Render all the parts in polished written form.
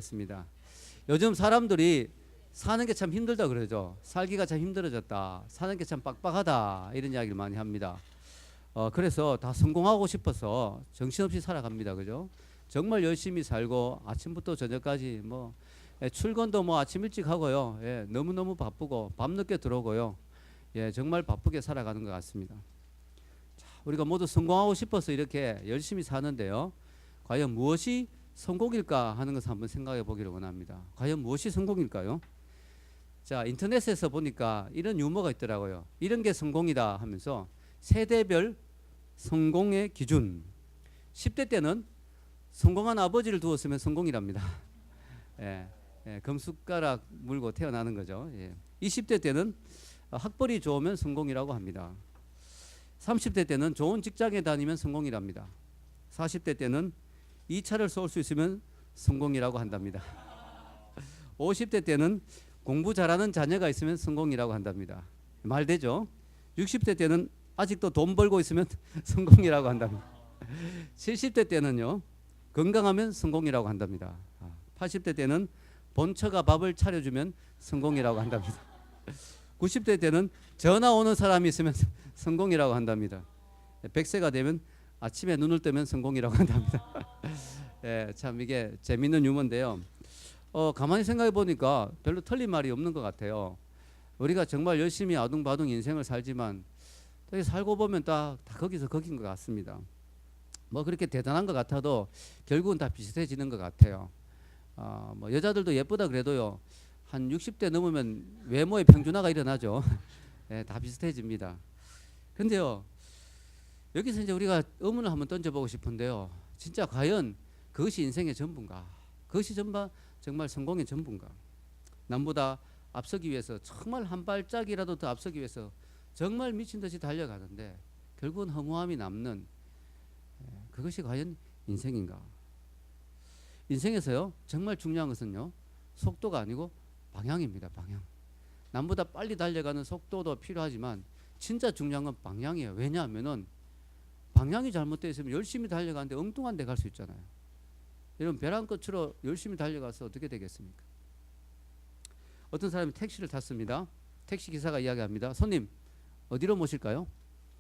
습니다. 요즘 사람들이 사는 게 참 힘들다 그러죠. 살기가 참 힘들어졌다. 사는 게 참 빡빡하다. 이런 이야기를 많이 합니다. 그래서 다 성공하고 싶어서 정신없이 살아갑니다. 그죠? 정말 열심히 살고 아침부터 저녁까지 출근도 아침 일찍 하고요. 예, 너무너무 바쁘고 밤늦게 들어오고요. 예, 정말 바쁘게 살아가는 것 같습니다. 자, 우리가 모두 성공하고 싶어서 이렇게 열심히 사는데요. 과연 무엇이 성공일까 하는 것을 한번 생각해 보기를 원합니다. 과연 무엇이 성공일까요? 자, 인터넷에서 보니까 이런 유머가 있더라고요. 이런 게 성공이다 하면서 세대별 성공의 기준. 10대 때는 성공한 아버지를 두었으면 성공이랍니다. 예, 금숟가락 물고 태어나는 거죠. 예. 20대 때는 학벌이 좋으면 성공이라고 합니다. 30대 때는 좋은 직장에 다니면 성공이랍니다. 40대 때는 이 차를 쏠 수 있으면 성공이라고 한답니다. 50대 때는 공부 잘하는 자녀가 있으면 성공이라고 한답니다. 말 되죠? 60대 때는 아직도 돈 벌고 있으면 성공이라고 한답니다. 70대 때는요, 건강하면 성공이라고 한답니다. 80대 때는 본처가 밥을 차려주면 성공이라고 한답니다. 90대 때는 전화 오는 사람이 있으면 성공이라고 한답니다. 100세가 되면 아침에 눈을 뜨면 성공이라고 한답니다. 예, 참 이게 재밌는 유머인데요. 가만히 생각해 보니까 별로 틀린 말이 없는 것 같아요. 우리가 정말 열심히 아둥바둥 인생을 살지만 살고 보면 다 거기서 거긴 것 같습니다. 그렇게 대단한 것 같아도 결국은 다 비슷해지는 것 같아요. 여자들도 예쁘다 그래도요, 한 60대 넘으면 외모의 평준화가 일어나죠. 예, 다 비슷해집니다. 근데요, 여기서 이제 우리가 의문을 한번 던져보고 싶은데요. 진짜 과연 그것이 인생의 전부인가? 그것이 정말 성공의 전부인가? 남보다 앞서기 위해서 정말 한 발짝이라도 더 앞서기 위해서 정말 미친 듯이 달려가는데 결국은 허무함이 남는, 그것이 과연 인생인가? 인생에서요, 정말 중요한 것은요, 속도가 아니고 방향입니다. 방향. 남보다 빨리 달려가는 속도도 필요하지만 진짜 중요한 건 방향이에요. 왜냐하면은 방향이 잘못되어 있으면 열심히 달려가는데 엉뚱한 데 갈 수 있잖아요. 여러분, 벼랑 끝으로 열심히 달려가서 어떻게 되겠습니까? 어떤 사람이 택시를 탔습니다. 택시 기사가 이야기합니다. 손님, 어디로 모실까요?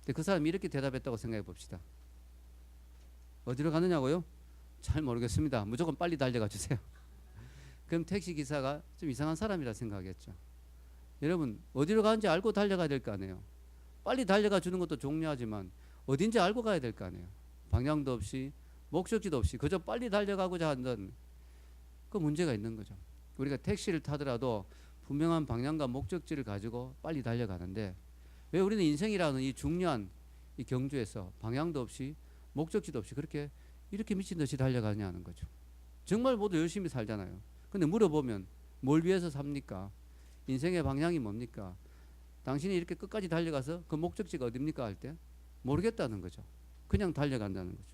근데 그 사람이 이렇게 대답했다고 생각해 봅시다. 어디로 가느냐고요? 잘 모르겠습니다. 무조건 빨리 달려가 주세요. 그럼 택시 기사가 좀 이상한 사람이라 생각하겠죠. 여러분, 어디로 가는지 알고 달려가야 될 거 아니에요. 빨리 달려가 주는 것도 중요하지만 어딘지 알고 가야 될 거 아니에요. 방향도 없이 목적지도 없이 그저 빨리 달려가고자 하는 그 문제가 있는 거죠. 우리가 택시를 타더라도 분명한 방향과 목적지를 가지고 빨리 달려가는데 왜 우리는 인생이라는 이 중요한 이 경주에서 방향도 없이 목적지도 없이 이렇게 미친 듯이 달려가냐는 거죠. 정말 모두 열심히 살잖아요. 근데 물어보면 뭘 위해서 삽니까? 인생의 방향이 뭡니까? 당신이 이렇게 끝까지 달려가서 그 목적지가 어딥니까? 할 때 모르겠다는 거죠. 그냥 달려간다는 거죠.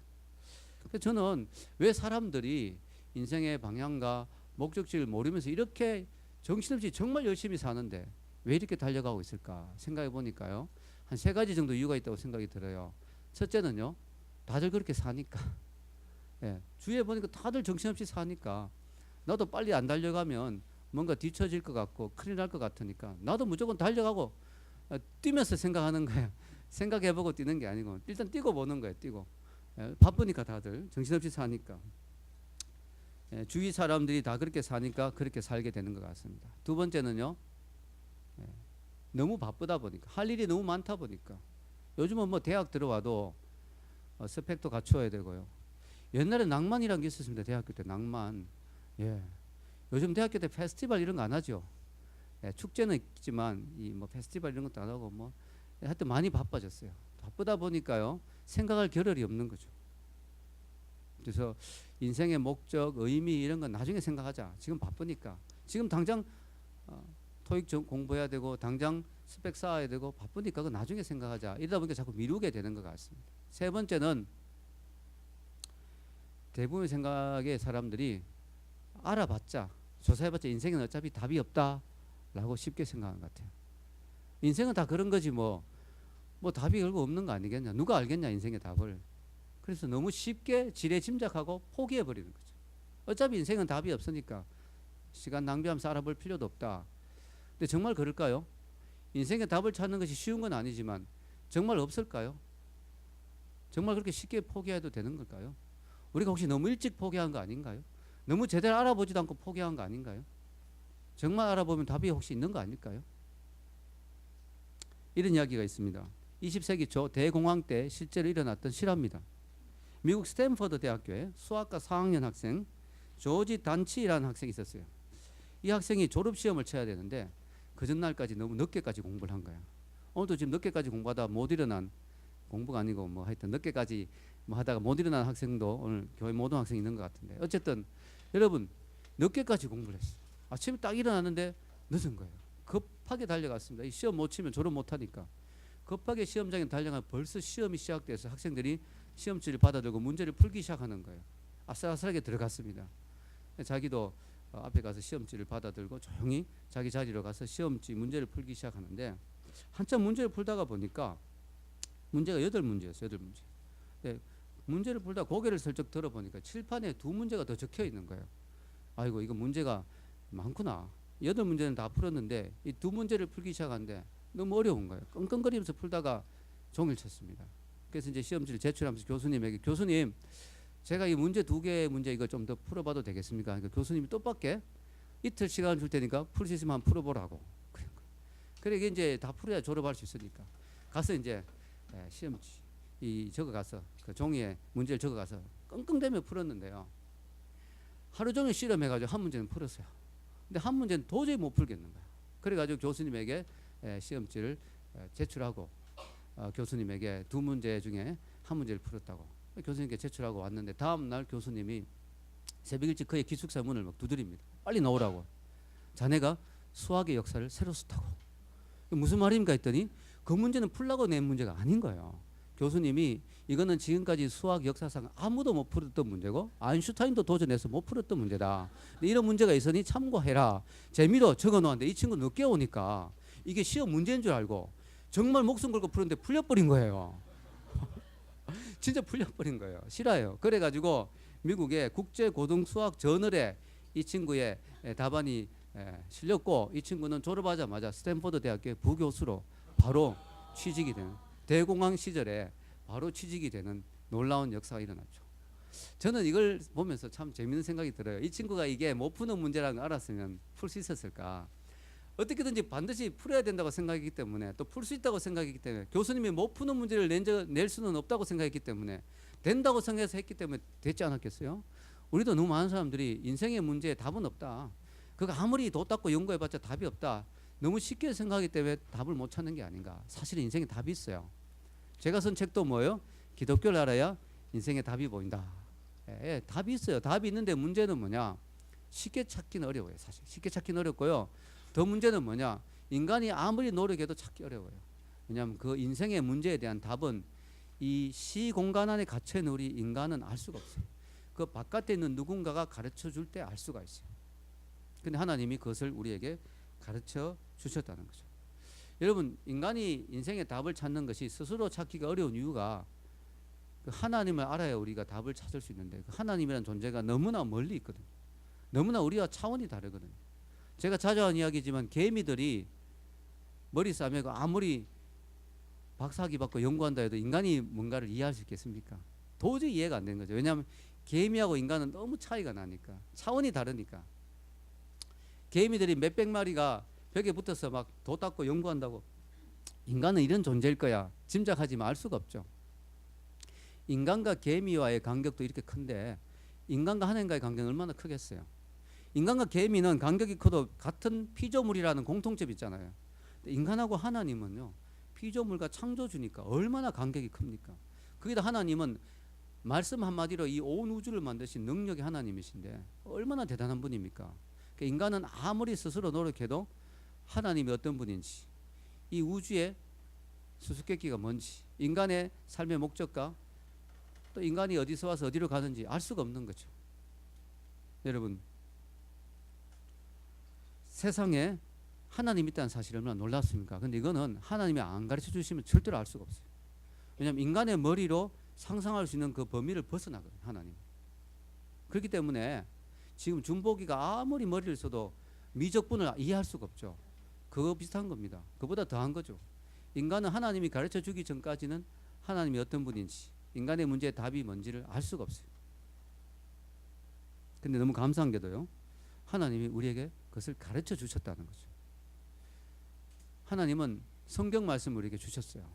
그래서 저는 왜 사람들이 인생의 방향과 목적지를 모르면서 이렇게 정신없이 정말 열심히 사는데 왜 이렇게 달려가고 있을까 생각해 보니까요, 한 3가지 정도 이유가 있다고 생각이 들어요. 첫째는요, 다들 그렇게 사니까. 예, 주위에 보니까 다들 정신없이 사니까 나도 빨리 안 달려가면 뭔가 뒤처질 것 같고 큰일 날 것 같으니까 나도 무조건 달려가고 뛰면서 생각하는 거예요. 생각해보고 뛰는 게 아니고 일단 뛰고 보는 거예요. 뛰고. 예, 바쁘니까 다들 정신없이 사니까. 예, 주위 사람들이 다 그렇게 사니까 그렇게 살게 되는 것 같습니다. 두 번째는요, 예, 너무 바쁘다 보니까 할 일이 너무 많다 보니까 요즘은 대학 들어와도 스펙도 갖추어야 되고요. 옛날에 낭만이란 게 있었습니다. 대학교 때 낭만. 예, 요즘 대학교 때 페스티벌 이런 거 안 하죠. 예, 축제는 있지만 페스티벌 이런 것도 안 하고 하여튼 많이 바빠졌어요. 바쁘다 보니까요, 생각할 겨를이 없는 거죠. 그래서 인생의 목적, 의미 이런 건 나중에 생각하자. 지금 바쁘니까. 지금 당장 토익 공부해야 되고 당장 스펙 쌓아야 되고 바쁘니까 그거 나중에 생각하자. 이러다 보니까 자꾸 미루게 되는 것 같습니다. 세 번째는 대부분의 생각의 사람들이 알아봤자, 조사해봤자 인생은 어차피 답이 없다라고 쉽게 생각하는 것 같아요. 인생은 다 그런 거지 답이 결국 없는 거 아니겠냐. 누가 알겠냐 인생의 답을. 그래서 너무 쉽게 지레짐작하고 포기해버리는 거죠. 어차피 인생은 답이 없으니까 시간 낭비하면서 알아볼 필요도 없다. 근데 정말 그럴까요? 인생의 답을 찾는 것이 쉬운 건 아니지만 정말 없을까요? 정말 그렇게 쉽게 포기해도 되는 걸까요? 우리가 혹시 너무 일찍 포기한 거 아닌가요? 너무 제대로 알아보지도 않고 포기한 거 아닌가요? 정말 알아보면 답이 혹시 있는 거 아닐까요? 이런 이야기가 있습니다. 20세기 초 대공황 때 실제로 일어났던 실화입니다. 미국 스탠퍼드 대학교에 수학과 4학년 학생 조지 단치라는 학생이 있었어요. 이 학생이 졸업시험을 쳐야 되는데 그 전날까지 너무 늦게까지 공부를 한 거야. 오늘도 지금 늦게까지 공부하다 못 일어난, 공부가 아니고 뭐 하여튼 늦게까지 뭐 하다가 못 일어난 학생도 오늘 교회 모든 학생이 있는 것 같은데, 어쨌든 여러분 늦게까지 공부를 했어요. 아침에 딱 일어났는데 늦은 거예요. 급하게 달려갔습니다. 이 시험 못 치면 졸업 못 하니까 급하게 시험장에 달려가 벌써 시험이 시작돼서 학생들이 시험지를 받아들고 문제를 풀기 시작하는 거예요. 아슬아슬하게 들어갔습니다. 자기도 앞에 가서 시험지를 받아들고 조용히 자기 자리로 가서 시험지 문제를 풀기 시작하는데, 한참 문제를 풀다가 보니까 문제가 8문제였어요. 8문제. 네, 문제를 풀다 고개를 슬쩍 들어보니까 칠판에 2문제가 더 적혀 있는 거예요. 아이고, 이거 문제가 많구나. 8문제는 다 풀었는데 이 2문제를 풀기 시작하는데 너무 어려운 거예요. 끙끙거리면서 풀다가 종일 쳤습니다. 그래서 이제 시험지를 제출하면서 교수님에게, 교수님, 제가 이 문제 2개 문제 이거 좀 더 풀어봐도 되겠습니까? 그러니까 교수님이 뜻밖의 이틀 시간 줄 테니까 풀 수 있으면 한번 풀어보라고. 그래, 이게 이제 다 풀어야 졸업할 수 있으니까 가서 이제 시험지 이 적어 가서 그 종이에 문제를 적어 가서 끙끙대며 풀었는데요. 하루 종일 실험해가지고 한 문제는 풀었어요. 근데 한 문제는 도저히 못 풀겠는 거야. 그래가지고 교수님에게 시험지를 제출하고 교수님에게 2문제 중에 한 문제를 풀었다고 교수님께 제출하고 왔는데, 다음 날 교수님이 새벽 일찍 그의 기숙사 문을 막 두드립니다. 빨리 나오라고. 자네가 수학의 역사를 새로 썼다고. 무슨 말입니까 했더니 그 문제는 풀라고 낸 문제가 아닌 거예요. 교수님이 이거는 지금까지 수학 역사상 아무도 못 풀었던 문제고 아인슈타인도 도전해서 못 풀었던 문제다. 이런 문제가 있으니 참고해라. 재미로 적어놓았는데 이 친구 늦게 오니까 이게 시험 문제인 줄 알고 정말 목숨 걸고 풀었는데 풀려버린 거예요. 진짜 풀려버린 거예요. 싫어요. 그래가지고 미국의 국제고등수학 저널에 이 친구의 답안이 실렸고, 이 친구는 졸업하자마자 스탠퍼드 대학교의 부교수로 바로 취직이 되는, 대공황 시절에 바로 취직이 되는 놀라운 역사가 일어났죠. 저는 이걸 보면서 참 재밌는 생각이 들어요. 이 친구가 이게 못 푸는 문제라는 걸 알았으면 풀 수 있었을까? 어떻게든지 반드시 풀어야 된다고 생각했기 때문에, 또 풀 수 있다고 생각했기 때문에, 교수님이 못 푸는 문제를 낼 수는 없다고 생각했기 때문에, 된다고 생각해서 했기 때문에 됐지 않았겠어요? 우리도 너무 많은 사람들이 인생의 문제에 답은 없다, 그거 아무리 도 닦고 연구해봤자 답이 없다, 너무 쉽게 생각하기 때문에 답을 못 찾는 게 아닌가. 사실은 인생에 답이 있어요. 제가 쓴 책도 뭐예요? 기독교를 알아야 인생에 답이 보인다. 답이 있어요. 답이 있는데 문제는 뭐냐? 쉽게 찾기는 어려워요. 사실 쉽게 찾기는 어렵고요. 더 문제는 뭐냐? 인간이 아무리 노력해도 찾기 어려워요. 왜냐하면 그 인생의 문제에 대한 답은 이 시공간 안에 갇혀있는 우리 인간은 알 수가 없어요. 그 바깥에 있는 누군가가 가르쳐 줄 때 알 수가 있어요. 근데 하나님이 그것을 우리에게 가르쳐 주셨다는 거죠. 여러분, 인간이 인생의 답을 찾는 것이 스스로 찾기가 어려운 이유가 그 하나님을 알아야 우리가 답을 찾을 수 있는데, 그 하나님이라는 존재가 너무나 멀리 있거든요. 너무나 우리와 차원이 다르거든요. 제가 자주 하는 이야기지만 개미들이 머리 싸매고 아무리 박사학위 받고 연구한다 해도 인간이 뭔가를 이해할 수 있겠습니까? 도저히 이해가 안 되는 거죠. 왜냐하면 개미하고 인간은 너무 차이가 나니까, 차원이 다르니까. 개미들이 몇백 마리가 벽에 붙어서 막 도 닦고 연구한다고 인간은 이런 존재일 거야 짐작하지만 알 수가 없죠. 인간과 개미와의 간격도 이렇게 큰데 인간과 하나님과의 간격은 얼마나 크겠어요. 인간과 개미는 간격이 커도 같은 피조물이라는 공통점이 있잖아요. 인간하고 하나님은요, 피조물과 창조주니까 얼마나 간격이 큽니까? 거기다 하나님은 말씀 한마디로 이 온 우주를 만드신 능력의 하나님이신데 얼마나 대단한 분입니까? 그러니까 인간은 아무리 스스로 노력해도 하나님이 어떤 분인지, 이 우주의 수수께끼가 뭔지, 인간의 삶의 목적과 또 인간이 어디서 와서 어디로 가는지 알 수가 없는 거죠. 여러분, 세상에 하나님이 있다는 사실이 얼마나 놀랍습니까? 근데 이거는 하나님이 안 가르쳐 주시면 절대로 알 수가 없어요. 왜냐하면 인간의 머리로 상상할 수 있는 그 범위를 벗어나거든요, 하나님. 그렇기 때문에 지금 준복이가 아무리 머리를 써도 미적분을 이해할 수가 없죠. 그거 비슷한 겁니다. 그보다 더한 거죠. 인간은 하나님이 가르쳐 주기 전까지는 하나님이 어떤 분인지, 인간의 문제의 답이 뭔지를 알 수가 없어요. 근데 너무 감사한 게도요, 하나님이 우리에게 그것을 가르쳐 주셨다는 거죠. 하나님은 성경 말씀을 우리에게 주셨어요.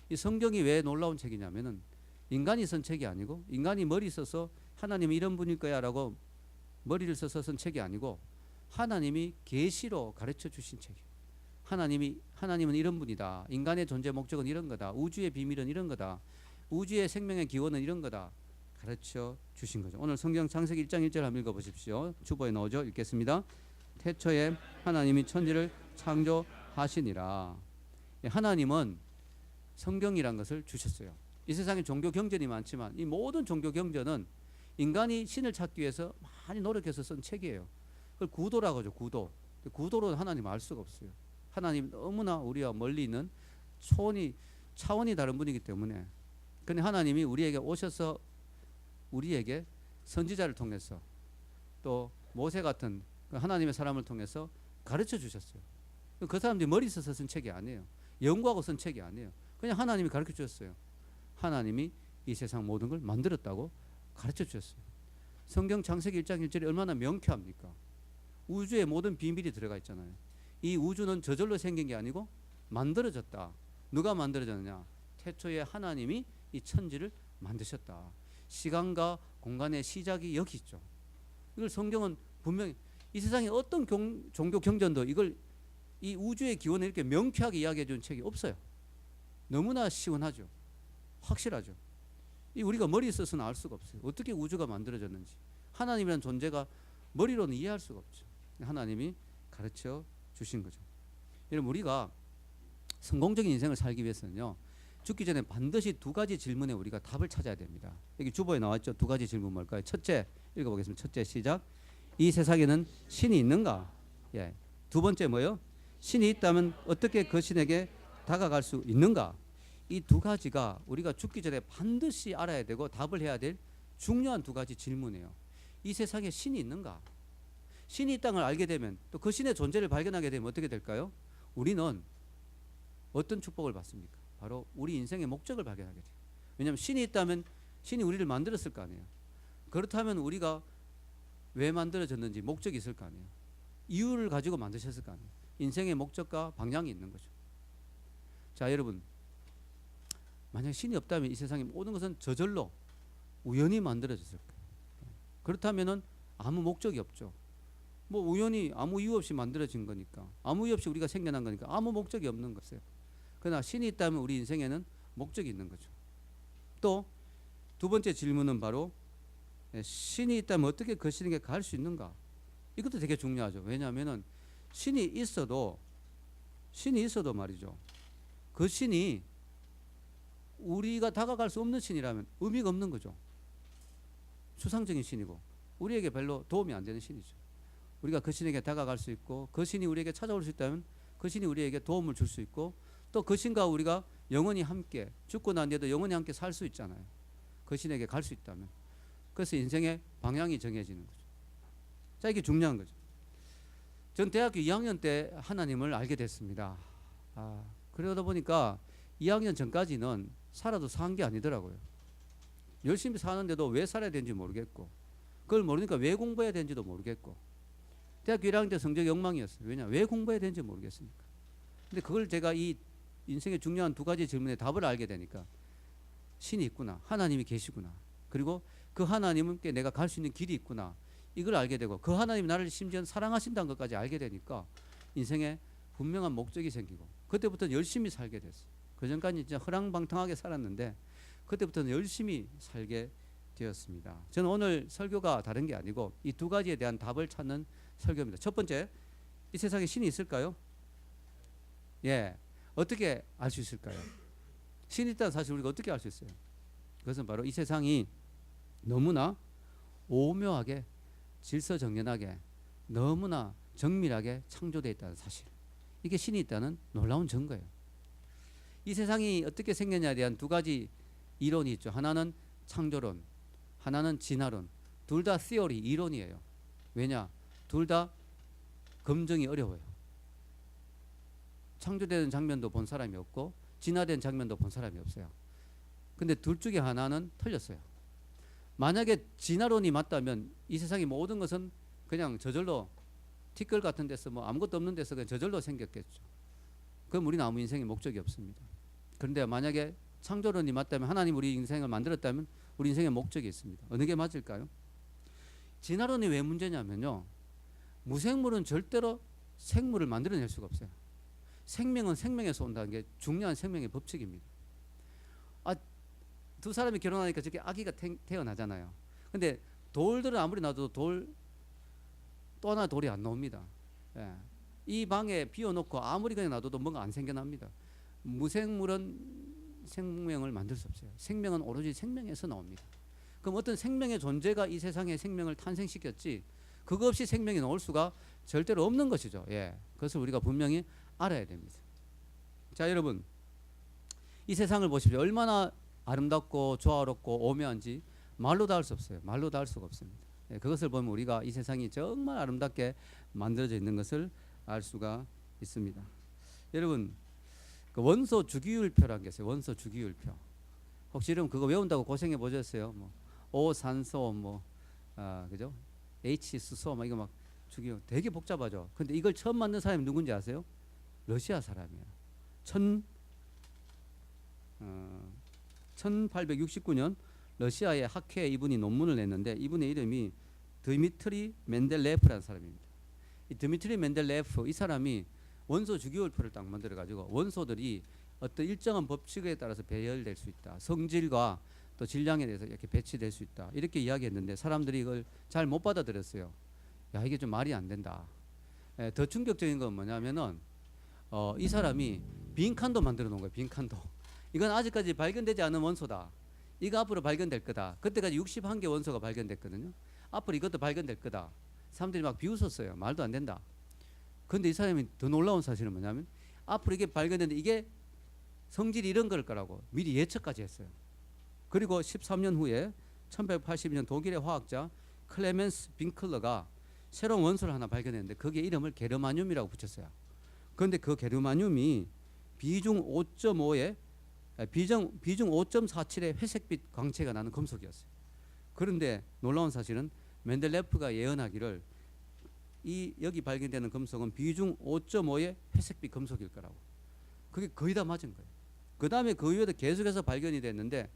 이 성경이 왜 놀라운 책이냐면은 인간이 쓴 책이 아니고, 인간이 머리 써서 하나님이 이런 분일 거야 라고 머리를 써서 쓴 책이 아니고, 하나님이 계시로 가르쳐 주신 책이에요. 하나님은 이런 분이다. 인간의 존재 목적은 이런 거다. 우주의 비밀은 이런 거다. 우주의 생명의 기원은 이런 거다. 가르쳐 주신 거죠. 오늘 성경 창세기 1장 1절 한번 읽어보십시오. 주보에 넣어줘. 읽겠습니다. 태초에 하나님이 천지를 창조하시니라. 하나님은 성경이란 것을 주셨어요. 이 세상에 종교 경전이 많지만 이 모든 종교 경전은 인간이 신을 찾기 위해서 많이 노력해서 쓴 책이에요. 그걸 구도라고 하죠. 구도로 하나님 알 수가 없어요. 하나님 너무나 우리와 멀리 있는 차원이 다른 분이기 때문에. 근데 하나님이 우리에게 오셔서 우리에게 선지자를 통해서 또 모세 같은 하나님의 사람을 통해서 가르쳐 주셨어요. 그 사람들이 머리 써서 쓴 책이 아니에요. 연구하고 쓴 책이 아니에요. 그냥 하나님이 가르쳐 주셨어요. 하나님이 이 세상 모든 걸 만들었다고 가르쳐 주셨어요. 성경 창세기 1장 1절이 얼마나 명쾌합니까? 우주의 모든 비밀이 들어가 있잖아요. 이 우주는 저절로 생긴 게 아니고 만들어졌다. 누가 만들어졌느냐? 태초에 하나님이 이 천지를 만드셨다. 시간과 공간의 시작이 여기 있죠. 이걸 성경은 분명히 이 세상에 어떤 종교 경전도 이걸 이 우주의 기원을 이렇게 명쾌하게 이야기해 준 책이 없어요. 너무나 시원하죠. 확실하죠. 이 우리가 머리 써서는 알 수가 없어요. 어떻게 우주가 만들어졌는지. 하나님이라는 존재가 머리로는 이해할 수가 없죠. 하나님이 가르쳐 주신 거죠. 여러분, 우리가 성공적인 인생을 살기 위해서는요, 죽기 전에 반드시 두 가지 질문에 우리가 답을 찾아야 됩니다. 여기 주보에 나왔죠. 두 가지 질문 뭘까요? 첫째, 읽어보겠습니다. 첫째, 시작. 이 세상에는 신이 있는가? 예. 두 번째 뭐요? 신이 있다면 어떻게 그 신에게 다가갈 수 있는가? 이 두 가지가 우리가 죽기 전에 반드시 알아야 되고 답을 해야 될 중요한 두 가지 질문이에요. 이 세상에 신이 있는가? 신이 있다는 걸 알게 되면, 또 그 신의 존재를 발견하게 되면 어떻게 될까요? 우리는 어떤 축복을 받습니까? 바로 우리 인생의 목적을 발견하게 돼요. 왜냐하면 신이 있다면 신이 우리를 만들었을 거 아니에요. 그렇다면 우리가 왜 만들어졌는지 목적이 있을 거 아니에요. 이유를 가지고 만드셨을 거 아니에요. 인생의 목적과 방향이 있는 거죠. 자, 여러분, 만약 신이 없다면 이 세상의 모든 것은 저절로 우연히 만들어졌을 거예요. 그렇다면은 아무 목적이 없죠. 뭐 우연히 아무 이유 없이 만들어진 거니까, 아무 이유 없이 우리가 생겨난 거니까 아무 목적이 없는 거예요. 그러나 신이 있다면 우리 인생에는 목적이 있는 거죠. 또 두 번째 질문은 바로 신이 있다면 어떻게 그 신에게 갈 수 있는가? 이것도 되게 중요하죠. 왜냐하면은 신이 있어도 말이죠. 그 신이 우리가 다가갈 수 없는 신이라면 의미가 없는 거죠. 추상적인 신이고 우리에게 별로 도움이 안 되는 신이죠. 우리가 그 신에게 다가갈 수 있고 그 신이 우리에게 찾아올 수 있다면 그 신이 우리에게 도움을 줄 수 있고, 또 그 신과 우리가 영원히 함께, 죽고 난 뒤에도 영원히 함께 살 수 있잖아요. 그 신에게 갈 수 있다면. 그래서 인생의 방향이 정해지는 거죠. 자, 이게 중요한 거죠. 전 대학교 2학년 때 하나님을 알게 됐습니다. 그러다 보니까 2학년 전까지는 살아도 산 게 아니더라고요. 열심히 사는데도 왜 살아야 되는지 모르겠고, 그걸 모르니까 왜 공부해야 되는지도 모르겠고, 대학교 1학년 때 성적이 엉망이었어요. 왜냐? 왜 공부해야 되는지 모르겠으니까. 근데 그걸 제가 이 인생의 중요한 두 가지 질문에 답을 알게 되니까 신이 있구나, 하나님이 계시구나, 그리고 그 하나님께 내가 갈 수 있는 길이 있구나, 이걸 알게 되고, 그 하나님이 나를 심지어 사랑하신다는 것까지 알게 되니까 인생에 분명한 목적이 생기고, 그때부터는 열심히 살게 됐어요. 그전까지 진짜 허랑방탕하게 살았는데 그때부터는 열심히 살게 되었습니다. 저는 오늘 설교가 다른 게 아니고 이 두 가지에 대한 답을 찾는 설교입니다. 첫 번째, 이 세상에 신이 있을까요? 예, 어떻게 알 수 있을까요? 신이 있다는 사실 우리가 어떻게 알 수 있어요? 그것은 바로 이 세상이 너무나 오묘하게, 질서정연하게, 너무나 정밀하게 창조되어 있다는 사실, 이게 신이 있다는 놀라운 증거예요. 이 세상이 어떻게 생겼냐에 대한 두 가지 이론이 있죠. 하나는 창조론, 하나는 진화론. 둘 다 시어리, 이론이에요. 왜냐? 둘 다 검증이 어려워요. 창조되는 장면도 본 사람이 없고 진화된 장면도 본 사람이 없어요. 근데 둘 중에 하나는 틀렸어요. 만약에 진화론이 맞다면 이 세상의 모든 것은 그냥 저절로 티끌 같은 데서 뭐 아무것도 없는 데서 그냥 저절로 생겼겠죠. 그럼 우리는 아무 인생의 목적이 없습니다. 그런데 만약에 창조론이 맞다면 하나님 우리 인생을 만들었다면 우리 인생의 목적이 있습니다. 어느 게 맞을까요? 진화론이 왜 문제냐면요. 무생물은 절대로 생물을 만들어낼 수가 없어요. 생명은 생명에서 온다는 게 중요한 생명의 법칙입니다. 두 사람이 결혼하니까 저렇게 아기가 태어나잖아요. 근데 돌들은 아무리 놔둬도 또 하나 돌이 안 나옵니다. 예. 이 방에 비워놓고 아무리 그냥 놔둬도 뭔가 안 생겨납니다. 무생물은 생명을 만들 수 없어요. 생명은 오로지 생명에서 나옵니다. 그럼 어떤 생명의 존재가 이 세상에 생명을 탄생시켰지 그거 없이 생명이 나올 수가 절대로 없는 것이죠. 예. 그것을 우리가 분명히 알아야 됩니다. 자, 여러분, 이 세상을 보십시오. 얼마나 아름답고 조화롭고 오묘한지 말로 다 할 수 없어요. 말로 다 할 수가 없습니다. 예, 그것을 보면 우리가 이 세상이 정말 아름답게 만들어져 있는 것을 알 수가 있습니다. 여러분, 그 원소 주기율표라는 게 있어요. 원소 주기율표. 혹시 여러분 그거 외운다고 고생해 보셨어요? 뭐 O 산소 그죠? H 수소 막 이거 막 주기율 되게 복잡하죠. 근데 이걸 처음 만든 사람이 누군지 아세요? 러시아 사람이에요. 1869년 러시아의 학회에 이분이 논문을 냈는데 이분의 이름이 드미트리 멘델레프라는 사람입니다. 이 드미트리 멘델레프 이 사람이 원소 주기율표를 딱 만들어 가지고 원소들이 어떤 일정한 법칙에 따라서 배열될 수 있다. 성질과 또 질량에 대해서 이렇게 배치될 수 있다. 이렇게 이야기했는데 사람들이 이걸 잘 못 받아들였어요. 야, 이게 좀 말이 안 된다. 더 충격적인 건 뭐냐면은 이 사람이 빈칸도 만들어 놓은 거예요. 빈칸도. 이건 아직까지 발견되지 않은 원소다. 이거 앞으로 발견될 거다. 그때까지 61개 원소가 발견됐거든요. 앞으로 이것도 발견될 거다. 사람들이 막 비웃었어요. 말도 안 된다. 그런데 이 사람이 더 놀라운 사실은 뭐냐면 앞으로 이게 발견됐는데 이게 성질이 이런 걸 거라고 미리 예측까지 했어요. 그리고 13년 후에 1182년 독일의 화학자 클레멘스 빙클러가 새로운 원소를 하나 발견했는데 거기에 이름을 게르마늄이라고 붙였어요. 그런데 그 게르마늄이 비중 5.5에 비중 5.47의 회색빛 광채가 나는 금속이었어요. 그런데 놀라운 사실은 멘델레프가 예언하기를 여기 발견되는 금속은 비중 5.5의 회색빛 금속일 거라고. 그게 거의 다 맞은 거예요. 그 다음에 그 이후에도 계속해서 발견이 됐는데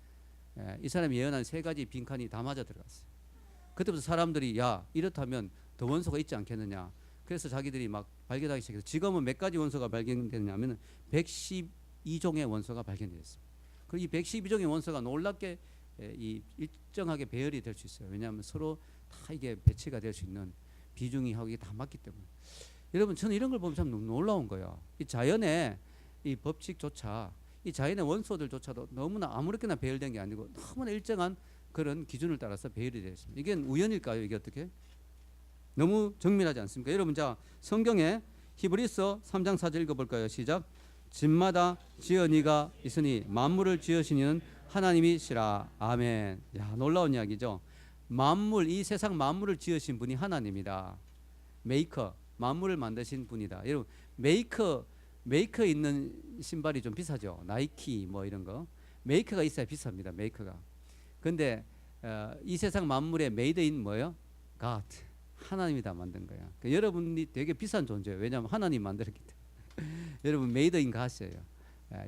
이 사람이 예언한 세 가지 빈칸이 다 맞아 들어갔어요. 그때부터 사람들이 야 이렇다면 더 원소가 있지 않겠느냐. 그래서 자기들이 막 발견하기 시작해서 지금은 몇 가지 원소가 발견됐냐면 112종의 원소가 발견됐습니다. 그리고 이 112종의 원소가 놀랍게 이 일정하게 배열이 될 수 있어요. 왜냐하면 서로 다 이게 배치가 될 수 있는 비중이 하고 이게 다 맞기 때문에. 여러분 저는 이런 걸 보면 참 놀라운 거예요. 이 자연의 이 법칙조차 이 자연의 원소들조차도 너무나 아무렇게나 배열된 게 아니고 너무나 일정한 그런 기준을 따라서 배열이 되어 있습니다. 이게 우연일까요? 이게 어떻게? 너무 정밀하지 않습니까? 여러분 자 성경에 히브리서 3장 4절 읽어볼까요? 시작. 집마다 지은이가 있으니 만물을 지으시는 하나님이시라. 아멘. 야 놀라운 이야기죠. 만물 이 세상 만물을 지으신 분이 하나님이다. 메이커 만물을 만드신 분이다. 여러분 메이커 있는 신발이 좀 비싸죠. 나이키 뭐 이런 거 메이커가 있어야 비쌉니다. 메이커가. 근데 이 세상 만물의 메이드인 뭐예요? God 하나님이 다 만든 거야. 그러니까 여러분이 되게 비싼 존재예요. 왜냐하면 하나님 만들었기 때문에. 여러분 메이드인 God이에요.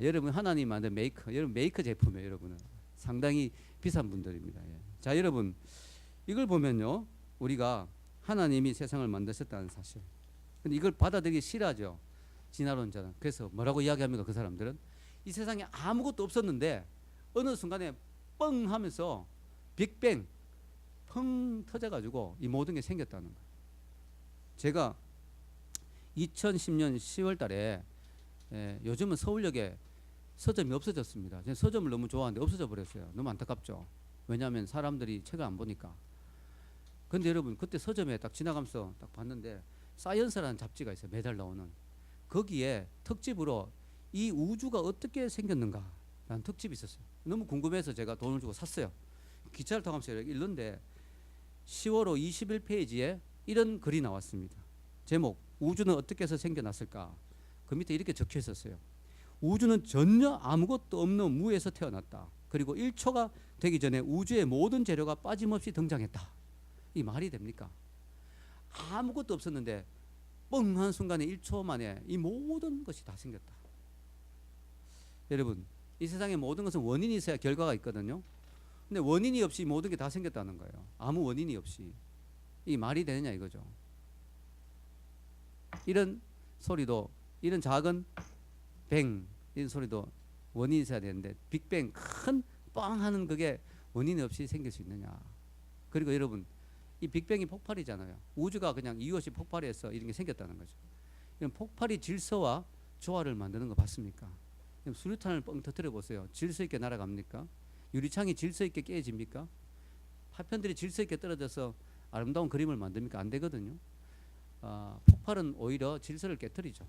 여러분 하나님 만든 메이커. 여러분 메이커 제품이에요. 여러분은 상당히 비싼 분들입니다. 예. 자 여러분 이걸 보면요 우리가 하나님이 세상을 만드셨다는 사실. 근데 이걸 받아들이기 싫어하죠. 진화론자는. 그래서 뭐라고 이야기합니까? 그 사람들은 이 세상에 아무것도 없었는데 어느 순간에 뻥 하면서 빅뱅 펑 터져가지고 이 모든 게 생겼다는 거예요. 제가 2010년 10월 달에 요즘은 서울역에 서점이 없어졌습니다. 제가 서점을 너무 좋아하는데 없어져 버렸어요. 너무 안타깝죠. 왜냐하면 사람들이 책을 안 보니까. 근데 여러분 그때 서점에 딱 지나가면서 딱 봤는데 사이언스라는 잡지가 있어요. 매달 나오는. 거기에 특집으로 이 우주가 어떻게 생겼는가 라는 특집이 있었어요. 너무 궁금해서 제가 돈을 주고 샀어요. 기차를 타면서 읽는데 10월 21페이지에 이런 글이 나왔습니다. 제목, 우주는 어떻게 해서 생겨났을까? 그 밑에 이렇게 적혀 있었어요. 우주는 전혀 아무것도 없는 무에서 태어났다. 그리고 1초가 되기 전에 우주의 모든 재료가 빠짐없이 등장했다. 이 말이 됩니까? 아무것도 없었는데 뻥한 순간에 1초 만에 이 모든 것이 다 생겼다. 여러분, 이 세상의 모든 것은 원인이 있어야 결과가 있거든요. 근데 원인이 없이 모든 게 다 생겼다는 거예요. 아무 원인이 없이. 이 말이 되느냐 이거죠. 이런 소리도, 이런 작은 뱅, 이런 소리도 원인이 있어야 되는데 빅뱅, 큰 빵 하는 그게 원인이 없이 생길 수 있느냐. 그리고 여러분, 이 빅뱅이 폭발이잖아요. 우주가 그냥 이유 없이 폭발해서 이런 게 생겼다는 거죠. 이런 폭발이 질서와 조화를 만드는 거 봤습니까? 수류탄을 뻥 터뜨려 보세요. 질서 있게 날아갑니까? 유리창이 질서 있게 깨집니까? 파편들이 질서 있게 떨어져서 아름다운 그림을 만듭니까? 안 되거든요. 폭발은 오히려 질서를 깨뜨리죠.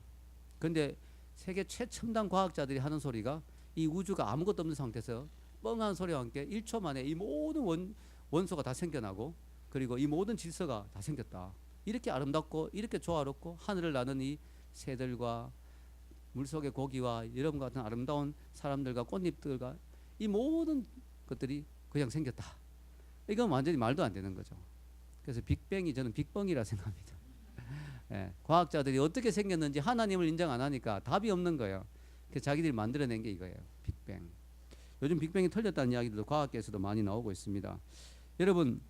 그런데 세계 최첨단 과학자들이 하는 소리가 이 우주가 아무것도 없는 상태에서 뻥한 소리와 함께 1초 만에 이 모든 원소가 다 생겨나고, 그리고 이 모든 질서가 다 생겼다. 이렇게 아름답고 이렇게 조화롭고 하늘을 나는 이 새들과 물속의 고기와 여러분과 같은 아름다운 사람들과 꽃잎들과 이 모든 것들이 그냥 생겼다. 이건 완전히 말도 안 되는 거죠. 그래서 빅뱅이 저는 빅뻥이라 생각합니다. 예, 과학자들이 어떻게 생겼는지 하나님을 인정 안 하니까 답이 없는 거예요. 그래서 자기들이 만들어낸 게 이거예요. 빅뱅. 요즘 빅뱅이 틀렸다는 이야기들도 과학계에서도 많이 나오고 있습니다. 여러분,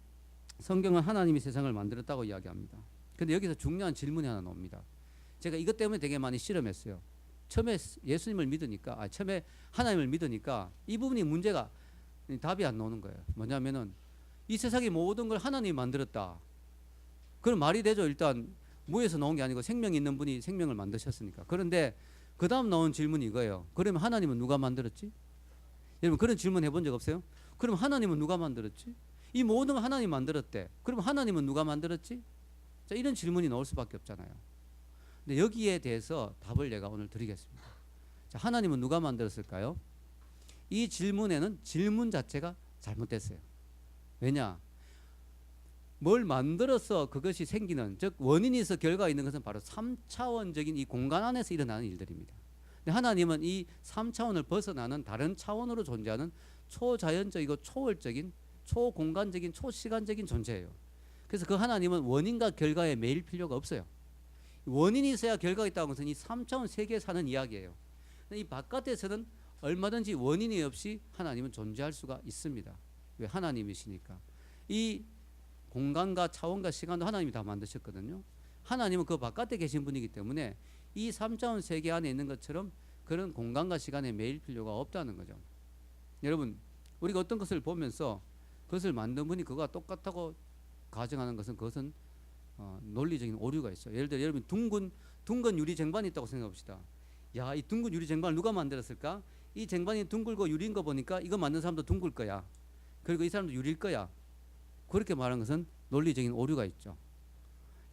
성경은 하나님이 세상을 만들었다고 이야기합니다. 근데 여기서 중요한 질문이 하나 나옵니다. 제가 이것 때문에 되게 많이 실험했어요. 처음에 예수님을 믿으니까, 처음에 하나님을 믿으니까 이 부분이 문제가, 답이 안 나오는 거예요. 뭐냐면은 이 세상의 모든 걸 하나님이 만들었다. 그럼 말이 되죠. 일단 무에서 나온 게 아니고 생명이 있는 분이 생명을 만드셨으니까. 그런데 그 다음 나온 질문이 이거예요. 그러면 하나님은 누가 만들었지? 여러분, 그런 질문 해본 적 없어요? 그럼 하나님은 누가 만들었지? 이 모든 걸 하나님이 만들었대. 그럼 하나님은 누가 만들었지? 자, 이런 질문이 나올 수밖에 없잖아요. 근데 여기에 대해서 답을 내가 오늘 드리겠습니다. 자, 하나님은 누가 만들었을까요? 이 질문에는 질문 자체가 잘못됐어요. 왜냐? 뭘 만들어서 그것이 생기는, 즉 원인이 있어 결과가 있는 것은 바로 3차원적인 이 공간 안에서 일어나는 일들입니다. 근데 하나님은 이 3차원을 벗어나는 다른 차원으로 존재하는 초자연적이고 초월적인, 초공간적인, 초시간적인 존재예요. 그래서 그 하나님은 원인과 결과에 매일 필요가 없어요. 원인이 있어야 결과가 있다는 것은 이 3차원 세계에 사는 이야기예요. 이 바깥에서는 얼마든지 원인이 없이 하나님은 존재할 수가 있습니다. 왜? 하나님이시니까. 이 공간과 차원과 시간도 하나님이 다 만드셨거든요. 하나님은 그 바깥에 계신 분이기 때문에 이 3차원 세계 안에 있는 것처럼 그런 공간과 시간에 매일 필요가 없다는 거죠. 여러분, 우리가 어떤 것을 보면서 그것을 만든 분이 그거와 똑같다고 가정하는 것은, 그것은 논리적인 오류가 있어요. 예를 들어 여러분, 둥근 유리 쟁반이 있다고 생각합시다. 야, 이 둥근 유리 쟁반을 누가 만들었을까? 이 쟁반이 둥글고 유리인 거 보니까 이거 만든 사람도 둥글 거야. 그리고 이 사람도 유리일 거야. 그렇게 말하는 것은 논리적인 오류가 있죠.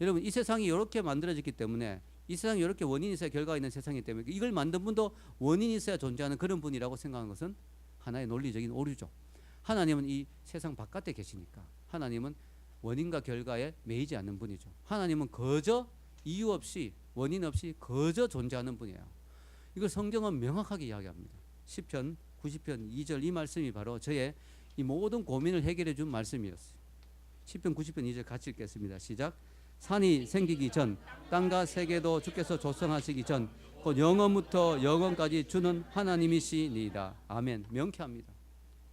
여러분, 이 세상이 이렇게 만들어졌기 때문에, 이 세상이 이렇게 원인이 있어야 결과가 있는 세상이기 때문에 이걸 만든 분도 원인이 있어야 존재하는 그런 분이라고 생각하는 것은 하나의 논리적인 오류죠. 하나님은 이 세상 바깥에 계시니까 하나님은 원인과 결과에 매이지 않는 분이죠. 하나님은 거저 이유 없이, 원인 없이 거저 존재하는 분이에요. 이걸 성경은 명확하게 이야기합니다. 시편 90편 2절 이 말씀이 바로 저의 이 모든 고민을 해결해 준 말씀이었어요. 시편 90편 2절 같이 읽겠습니다. 시작. 산이 생기기 전, 땅과 세계도 주께서 조성하시기 전, 곧 영원부터 영원까지 주는 하나님이시니이다. 아멘. 명쾌합니다.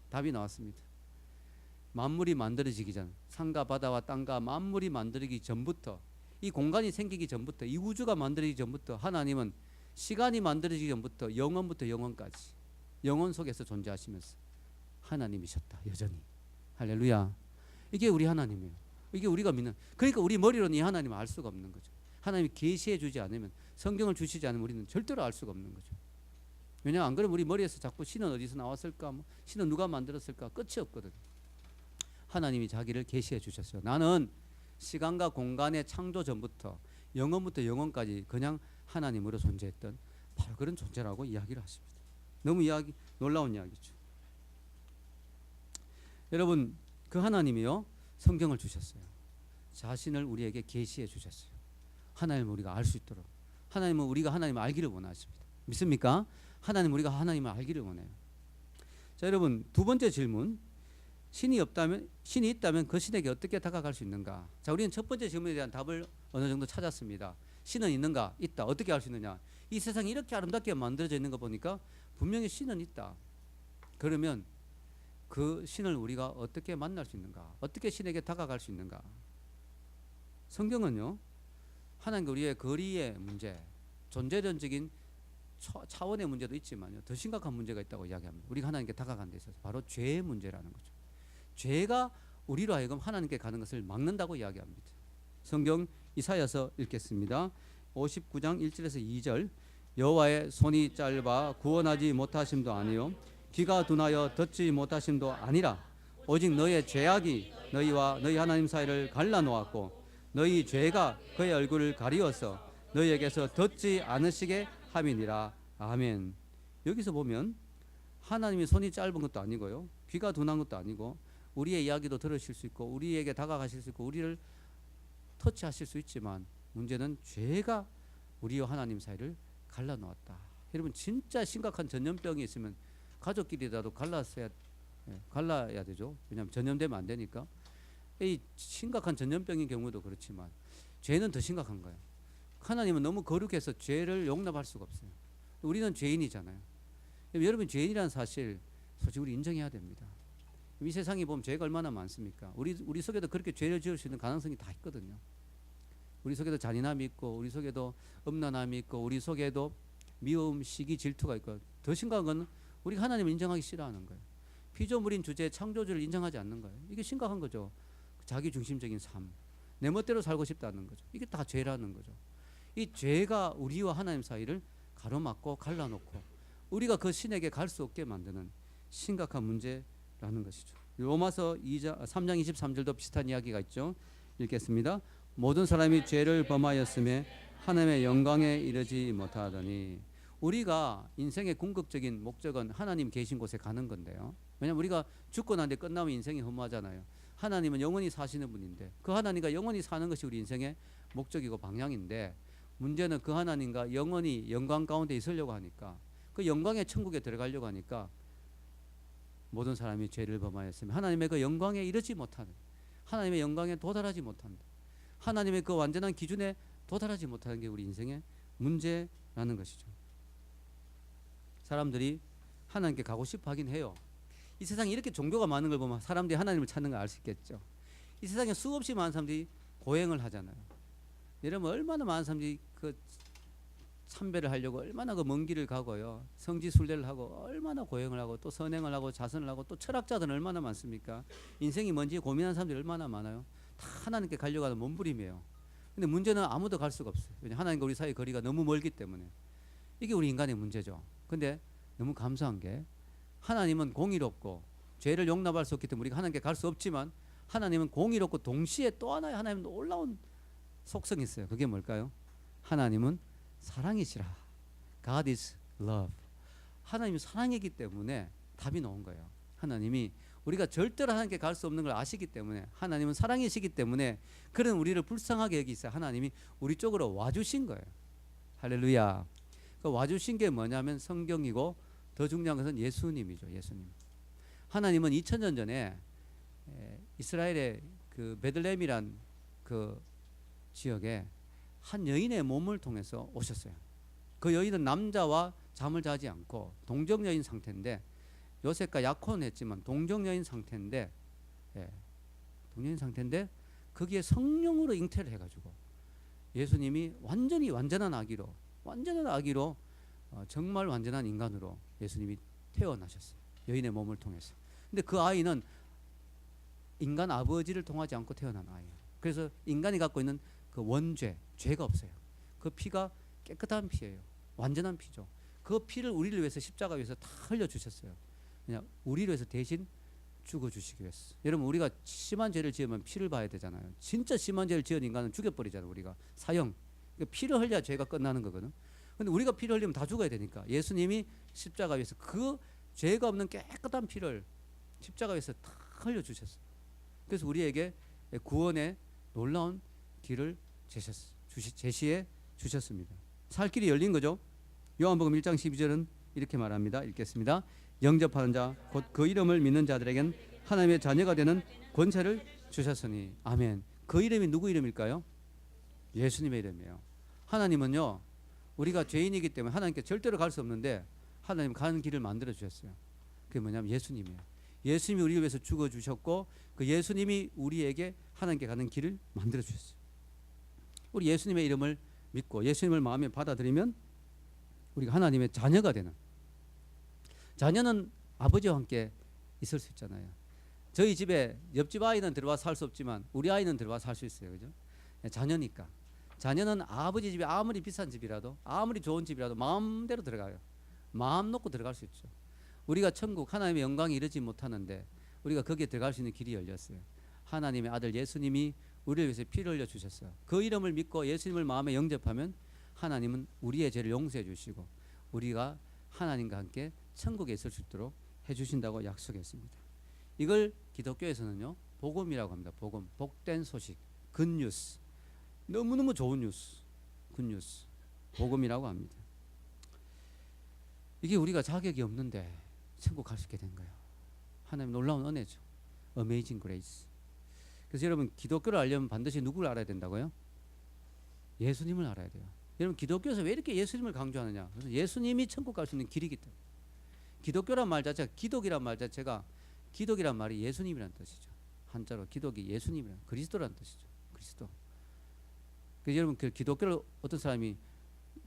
답이 나왔습니다. 만물이 만들어지기 전, 산과 바다와 땅과 만물이 만들어지기 전부터, 이 공간이 생기기 전부터, 이 우주가 만들어지기 전부터 하나님은 시간이 만들어지기 전부터 영원부터 영원까지 영원 속에서 존재하시면서 하나님이셨다. 여전히. 할렐루야. 이게 우리 하나님이에요. 이게 우리가 믿는. 그러니까 우리 머리로는 이 하나님을 알 수가 없는 거죠. 하나님이 계시해 주지 않으면, 성경을 주시지 않으면 우리는 절대로 알 수가 없는 거죠. 왜냐, 안 그러면 우리 머리에서 자꾸 신은 어디서 나왔을까, 신은 누가 만들었을까, 끝이 없거든요. 하나님이 자기를 계시해 주셨어요. 나는 시간과 공간의 창조 전부터 영원부터 영원까지 그냥 하나님으로 존재했던 바로 그런 존재라고 이야기를 하십니다. 너무 놀라운 이야기죠. 여러분, 그 하나님이요, 성경을 주셨어요. 자신을 우리에게 계시해 주셨어요. 하나님을 우리가 알 수 있도록. 하나님은 우리가 하나님을 알기를 원하십니다. 믿습니까? 하나님 우리가 하나님을 알기를 원해요. 자, 여러분 두 번째 질문. 신이 있다면 그 신에게 어떻게 다가갈 수 있는가? 자, 우리는 첫 번째 질문에 대한 답을 어느 정도 찾았습니다. 신은 있는가? 있다. 어떻게 알 수 있느냐? 이 세상이 이렇게 아름답게 만들어져 있는 거 보니까 분명히 신은 있다. 그러면 그 신을 우리가 어떻게 만날 수 있는가? 어떻게 신에게 다가갈 수 있는가? 성경은요, 하나님과 우리의 거리의 문제, 존재론적인 차원의 문제도 있지만요, 더 심각한 문제가 있다고 이야기합니다. 우리가 하나님께 다가가는 데 있어서 바로 죄의 문제라는 거죠. 죄가 우리로 하여금 하나님께 가는 것을 막는다고 이야기합니다. 성경 이사야서 읽겠습니다. 59장 1절에서 2절. 여호와의 손이 짧아 구원하지 못하심도 아니요 귀가 둔하여 듣지 못하심도 아니라 오직 너의 죄악이 너희와 너희 하나님 사이를 갈라놓았고 너희 죄가 그의 얼굴을 가리워서 너희에게서 듣지 않으시게 함이니라. 아멘. 여기서 보면 하나님이 손이 짧은 것도 아니고요, 귀가 둔한 것도 아니고, 우리의 이야기도 들으실 수 있고 우리에게 다가가실 수 있고 우리를 터치하실 수 있지만, 문제는 죄가 우리와 하나님 사이를 갈라놓았다. 여러분 진짜 심각한 전염병이 있으면 가족끼리라도 갈라야 되죠. 왜냐하면 전염되면 안 되니까. 이 심각한 전염병인 경우도 그렇지만 죄는 더 심각한 거예요. 하나님은 너무 거룩해서 죄를 용납할 수가 없어요. 우리는 죄인이잖아요. 여러분 죄인이라는 사실 솔직히 우리 인정해야 됩니다. 이 세상에 보면 죄가 얼마나 많습니까? 우리 속에도 그렇게 죄를 지을 수 있는 가능성이 다 있거든요. 우리 속에도 잔인함이 있고 우리 속에도 음란함이 있고 우리 속에도 미움, 시기, 질투가 있고, 더 심각한 건 우리가 하나님을 인정하기 싫어하는 거예요. 피조물인 주제 창조주를 인정하지 않는 거예요. 이게 심각한 거죠. 자기 중심적인 삶, 내 멋대로 살고 싶다는 거죠. 이게 다 죄라는 거죠. 이 죄가 우리와 하나님 사이를 가로막고 갈라놓고 우리가 그 신에게 갈 수 없게 만드는 심각한 문제라는 것이죠. 로마서 3장 23절도 비슷한 이야기가 있죠. 읽겠습니다. 모든 사람이 죄를 범하였음에 하나님의 영광에 이르지 못하더니. 우리가 인생의 궁극적인 목적은 하나님 계신 곳에 가는 건데요. 왜냐하면 우리가 죽고 난 뒤에 끝나면 인생이 허무하잖아요. 하나님은 영원히 사시는 분인데 그 하나님과 영원히 사는 것이 우리 인생의 목적이고 방향인데, 문제는 그 하나님과 영원히 영광 가운데 있으려고 하니까, 그 영광의 천국에 들어가려고 하니까 모든 사람이 죄를 범하였으면 하나님의 그 영광에 이르지 못하는, 하나님의 영광에 도달하지 못한다. 하나님의 그 완전한 기준에 도달하지 못하는 게 우리 인생의 문제라는 것이죠. 사람들이 하나님께 가고 싶어 하긴 해요. 이 세상에 이렇게 종교가 많은 걸 보면 사람들이 하나님을 찾는 걸 알 수 있겠죠. 이 세상에 수없이 많은 사람들이 고행을 하잖아요. 여러분 얼마나 많은 사람들이 그 참배를 하려고 얼마나 그 먼 길을 가고요, 성지순례를 하고 얼마나 고행을 하고 또 선행을 하고 자선을 하고, 또 철학자들은 얼마나 많습니까? 인생이 뭔지 고민하는 사람들이 얼마나 많아요. 다 하나님께 가려고 하는 몸부림이에요. 근데 문제는 아무도 갈 수가 없어요. 왜냐하면 하나님과 우리 사이 거리가 너무 멀기 때문에. 이게 우리 인간의 문제죠. 근데 너무 감사한 게 하나님은 공의롭고 죄를 용납할 수 없기 때문에 우리가 하나님께 갈 수 없지만, 하나님은 공의롭고 동시에 또 하나의 하나님 놀라운 속성이 있어요. 그게 뭘까요? 하나님은 사랑이시라. God is love. 하나님이 사랑이기 때문에 답이 나온 거예요. 하나님이 우리가 절대로 하나님께 갈 수 없는 걸 아시기 때문에, 하나님은 사랑이시기 때문에 그런 우리를 불쌍하게 여기시어 하나님이 우리 쪽으로 와주신 거예요. 할렐루야. 그 와주신 게 뭐냐면 성경이고, 더 중요한 것은 예수님이죠. 예수님. 하나님은 2000년 전에 이스라엘의 그 베들레헴이란 그 지역에 한 여인의 몸을 통해서 오셨어요. 그 여인은 남자와 잠을 자지 않고 동정 여인 상태인데, 요셉과 약혼은 했지만 동정 여인 상태인데, 동정 여인 상태인데 거기에 성령으로 잉태를 해가지고 예수님이 완전한 아기로 정말 완전한 인간으로 예수님이 태어나셨어요. 여인의 몸을 통해서. 근데 그 아이는 인간 아버지를 통하지 않고 태어난 아이예요. 그래서 인간이 갖고 있는 그 원죄, 죄가 없어요. 그 피가 깨끗한 피예요. 완전한 피죠. 그 피를 우리를 위해서 십자가 위에서 다 흘려주셨어요. 그냥 우리를 위해서 대신 죽어주시기 위해서. 여러분 우리가 심한 죄를 지으면 피를 봐야 되잖아요. 진짜 심한 죄를 지은 인간은 죽여버리잖아요. 우리가 사형. 피를 흘려야 죄가 끝나는 거거든. 근데 우리가 피를 흘리면 다 죽어야 되니까 예수님이 십자가 위에서 그 죄가 없는 깨끗한 피를 십자가 위에서 다 흘려주셨어요. 그래서 우리에게 구원의 놀라운 길을 제시해 주셨습니다. 살 길이 열린 거죠. 요한복음 1장 12절은 이렇게 말합니다. 읽겠습니다. 영접하는 자 곧 그 이름을 믿는 자들에겐 하나님의 자녀가 되는 권세를 주셨으니. 아멘. 그 이름이 누구 이름일까요? 예수님의 이름이에요. 하나님은요, 우리가 죄인이기 때문에 하나님께 절대로 갈 수 없는데 하나님 가는 길을 만들어 주셨어요. 그게 뭐냐면 예수님이에요. 예수님이 우리를 위해서 죽어 주셨고 그 예수님이 우리에게 하나님께 가는 길을 만들어 주셨어요. 우리 예수님의 이름을 믿고 예수님을 마음에 받아들이면 우리가 하나님의 자녀가 되는, 자녀는 아버지와 함께 있을 수 있잖아요. 저희 집에 옆집 아이는 들어와 살 수 없지만 우리 아이는 들어와 살 수 있어요. 그죠? 자녀니까. 자녀는 아버지 집이 아무리 비싼 집이라도 아무리 좋은 집이라도 마음대로 들어가요. 마음 놓고 들어갈 수 있죠. 우리가 천국 하나님의 영광이 이르지 못하는데 우리가 거기에 들어갈 수 있는 길이 열렸어요. 하나님의 아들 예수님이 우리를 위해서 피를 흘려 주셨어요. 그 이름을 믿고 예수님을 마음에 영접하면 하나님은 우리의 죄를 용서해 주시고 우리가 하나님과 함께 천국에 있을 수 있도록 해주신다고 약속했습니다. 이걸 기독교에서는요 복음이라고 합니다. 복음, 복된 소식, 굿뉴스, 너무너무 좋은 뉴스, 굿뉴스, 복음이라고 합니다. 이게 우리가 자격이 없는데 천국 갈 수 있게 된 거예요. 하나님 놀라운 은혜죠. Amazing grace. 그래서 여러분 기독교를 알려면 반드시 누구를 알아야 된다고요? 예수님을 알아야 돼요. 여러분 기독교에서 왜 이렇게 예수님을 강조하느냐? 그래서 예수님이 천국 갈 수 있는 길이기 때문에. 기독교란 말 자체가, 기독이란 말 자체가, 기독이란 말이 예수님이란 뜻이죠. 한자로 기독이 예수님이란, 그리스도란 뜻이죠. 그리스도. 그래서 여러분 그 기독교를 어떤 사람이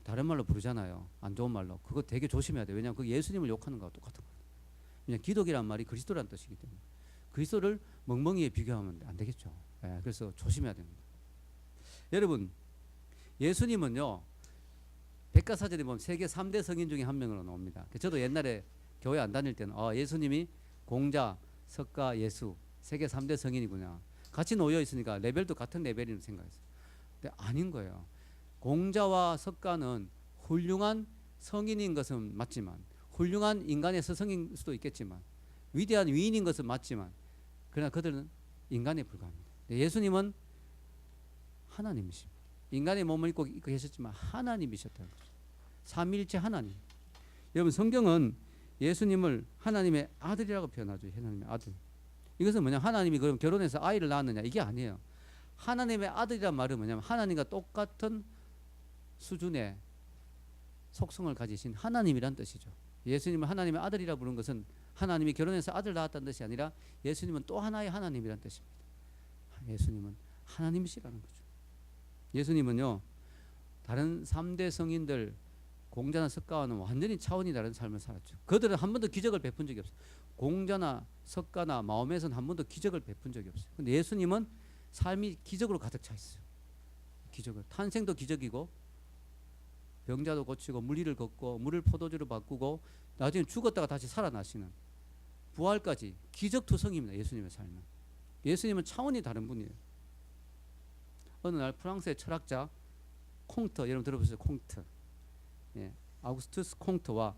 다른 말로 부르잖아요. 안 좋은 말로. 그거 되게 조심해야 돼요. 왜냐하면 그 예수님을 욕하는 거와 똑같은 거예요. 왜냐하면 기독이란 말이 그리스도란 뜻이기 때문에. 그리스도를 멍멍이에 비교하면 안 되겠죠. 예, 그래서 조심해야 됩니다. 여러분 예수님은요 백과사전에 보면 세계 3대 성인 중에 한 명으로 나옵니다. 저도 옛날에 교회 안 다닐 때는 예수님이 공자, 석가, 예수 세계 3대 성인이구나. 같이 놓여 있으니까 레벨도 같은 레벨이라고 생각했어요. 근데 아닌 거예요. 공자와 석가는 훌륭한 성인인 것은 맞지만, 훌륭한 인간의 스승일 수도 있겠지만, 위대한 위인인 것은 맞지만, 그러나 그들은 인간에 불과합니다. 예수님은 하나님이십니다. 인간의 몸을 입고 계셨지만 하나님이셨다는 거죠. 삼위일체 하나님. 여러분 성경은 예수님을 하나님의 아들이라고 표현하죠. 하나님의 아들. 이것은 뭐냐? 하나님이 그럼 결혼해서 아이를 낳았느냐? 이게 아니에요. 하나님의 아들이란 말은 뭐냐면 하나님과 똑같은 수준의 속성을 가지신 하나님이란 뜻이죠. 예수님을 하나님의 아들이라 부른 것은 하나님이 결혼해서 아들 낳았다는 뜻이 아니라 예수님은 또 하나의 하나님이란 뜻입니다. 예수님은 하나님이시라는 거죠. 예수님은요 다른 3대 성인들 공자나 석가와는 완전히 차원이 다른 삶을 살았죠. 그들은 한 번도 기적을 베푼 적이 없어요. 공자나 석가나 마호메서는 한 번도 기적을 베푼 적이 없어요. 근데 예수님은 삶이 기적으로 가득 차 있어요. 기적을. 탄생도 기적이고 병자도 고치고 물리를 걷고 물을 포도주로 바꾸고 나중에 죽었다가 다시 살아나시는 부활까지 기적투성입니다. 예수님의 삶은. 예수님은 차원이 다른 분이에요. 어느 날 프랑스의 철학자 콩트, 여러분 들어보셨어요? 콩트. 예, 아우구스투스 콩트와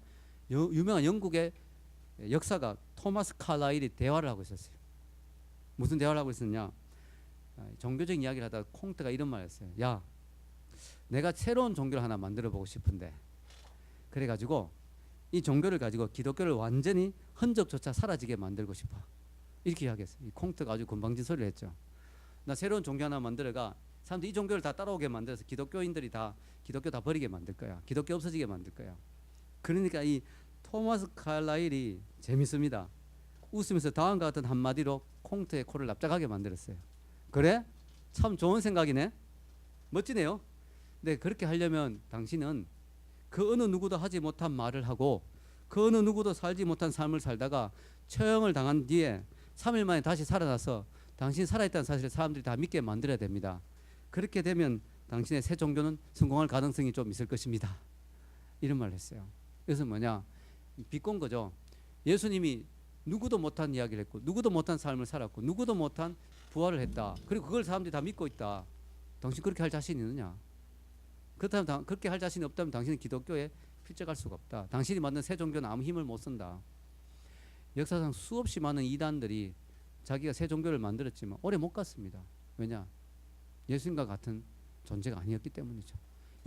유명한 영국의 역사가 토마스 칼라일이 대화를 하고 있었어요. 무슨 대화를 하고 있었냐? 종교적인 이야기를 하다가 콩트가 이런 말을 했어요. 야, 내가 새로운 종교를 하나 만들어 보고 싶은데, 그래가지고 이 종교를 가지고 기독교를 완전히 흔적조차 사라지게 만들고 싶어. 이렇게 이야기했어요. 이 콩트가 아주 건방진 소리를 했죠. 나 새로운 종교 하나 만들어가 사람들이 이 종교를 다 따라오게 만들어서 기독교인들이 다 기독교 다 버리게 만들 거야. 기독교 없어지게 만들 거야. 그러니까 이 토마스 칼라일이 재밌습니다. 웃으면서 다음과 같은 한마디로 콩트의 코를 납작하게 만들었어요. 그래? 참 좋은 생각이네. 멋지네요. 근데 그렇게 하려면 당신은 그 어느 누구도 하지 못한 말을 하고 그 어느 누구도 살지 못한 삶을 살다가 처형을 당한 뒤에 3일 만에 다시 살아나서 당신이 살아있다는 사실을 사람들이 다 믿게 만들어야 됩니다. 그렇게 되면 당신의 새 종교는 성공할 가능성이 좀 있을 것입니다. 이런 말을 했어요. 그래서 뭐냐? 비꼰 거죠. 예수님이 누구도 못한 이야기를 했고 누구도 못한 삶을 살았고 누구도 못한 부활을 했다. 그리고 그걸 사람들이 다 믿고 있다. 당신 그렇게 할 자신이 있느냐? 그렇다면 그렇게 할 자신이 없다면 당신은 기독교에 필적할 수가 없다. 당신이 만든 새 종교는 아무 힘을 못 쓴다. 역사상 수없이 많은 이단들이 자기가 새 종교를 만들었지만 오래 못 갔습니다. 왜냐? 예수님과 같은 존재가 아니었기 때문이죠.